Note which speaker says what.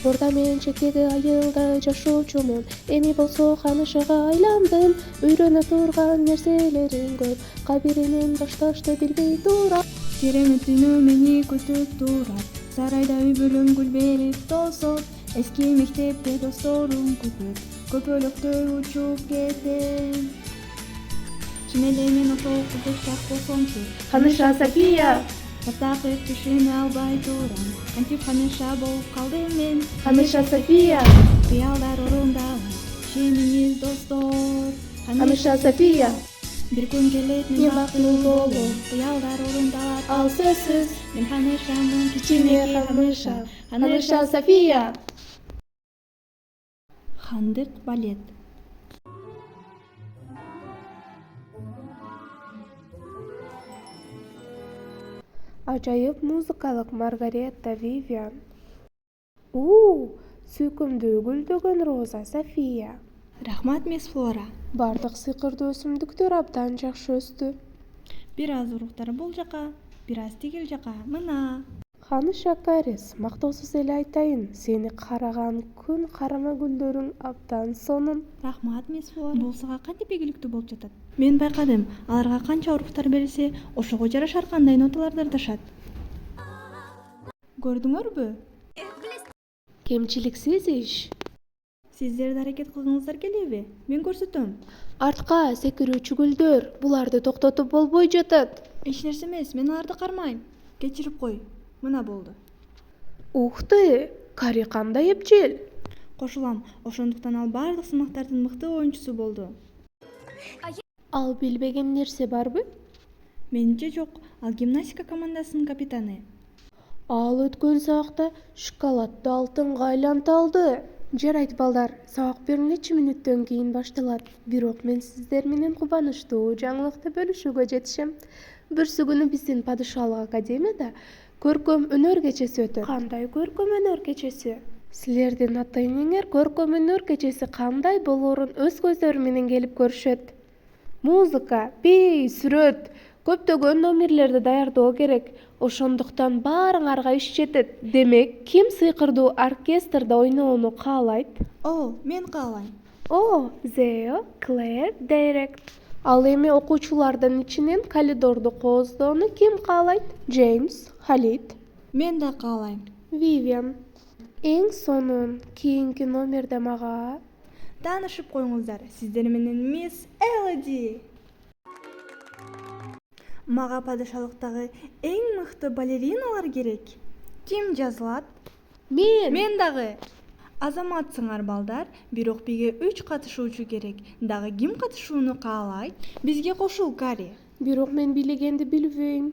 Speaker 1: Орда менен чектеги айылда жашоочумун. Эми болсо ханышага айландым. Үйрөнө турган нерселерим көп. Кабиринен башташты билбей турам.
Speaker 2: Керемет түнү мени күтүп турат. Сарайда үй бүлөм гүл берип тосоп. Эски мектепте досторум көпөлөктөй учуп кетем. Чын эле мен ошол кызычак болсомчу.
Speaker 1: Ханыша София,
Speaker 2: Баттакы түшүнө албай турам. Кантип ханыша болуп калдым мен.
Speaker 1: Ханыша София,
Speaker 2: Кыялдар орундалат, ишениңиз достор.
Speaker 1: Ханыша София.
Speaker 2: Бир күн келет мен бактылуу болом. Кыялдар орундалат,
Speaker 1: Ал сөзсүз
Speaker 2: мен ханышамын,
Speaker 1: кичине ханыша. Ханыша София.
Speaker 2: Хандык балет.
Speaker 1: Ажайып музыкалык Маргарета Вивиан. Сүйкүмдүү гүлдөгөн роза София.
Speaker 2: Рахмат мисс Флора.
Speaker 1: Бардык сыйкырдуу өсүмдүктөр абдан жакшы өстү.
Speaker 2: Бир аз уруктар бул жака, бир аз тигил жака. Мына.
Speaker 1: Ханыша Карис, мактоосуз эле айтайын, сени караган күн карама гүлдөрүң абдан сонун.
Speaker 2: Рахмат мисс Флора. Булсага кантип ийгиликтүү болуп жатат. Мен байкадым, аларга канча уруктар берилсе, ошого жарашар кандай ноталар дардашат. Көрдүңөрбү?
Speaker 1: Кемчиликсиз иш.
Speaker 2: Сиздер да аракет кылгыңыздар келеби? Мен көрсөтөм.
Speaker 1: Артка секирүүчү гүлдөр, буларды токтотуп болбой жатат.
Speaker 2: Эч нерсе эмес, мен аларды кармайм. Кечирип кой. Мына болду.
Speaker 1: Ух ты, Кари кандай эпчил.
Speaker 2: Кошулам, ошондуктан ал бардык сынактардын мыкты оюнчусу болду.
Speaker 1: Ал билбеген нерсе барбы?
Speaker 2: Менимче жок, ал гимнастика командасынын капитаны.
Speaker 1: Ал өткөн сабакта шоколадды алтынга айланталды. Жарайт балдар, сабак 1 мүнөттөн кийин башталат. Бирок мен сиздер менен кубанычтуу жаңылыкты бөлүшүүгө жетишем. Бүрсү күнү биздин падышалык академияда көркөм өнөр кечеси өтөт. Кандай көркөм өнөр кечеси? Силердин ата-энеңер көркөм өнөр кечеси кандай болоорун өз көздөрү менен келип көрүшөт. Музыка, бий, сүрөт, көптөгөн номерлерди даярдоо керек. Ошондуктан баарыңарга иш жетет. Демек, ким сыйкырдуу оркестрда ойноону каалайт?
Speaker 2: Мен каалайм.
Speaker 1: Зео, Клэр, Дерек. Ал эми окуучулардын ичинен коридорду кооздоону ким каалайт? Джеймс, Халид.
Speaker 2: Мен да каалайм.
Speaker 1: Вивиан. Эң сонун кийинки номерде мага
Speaker 2: Таанышып коюңуздар, сиздер менен мисс Элоди. Мага падышалыктагы эң мыкты балериналар керек. Ким жазылат? Мен дагы. Азаматсыңар балдар, бирок бизге 3 катышуучу керек. Дагы ким катышууну каалайт? Бизге кошул, Кари.
Speaker 1: Бирок мен бийлегенди билбейм.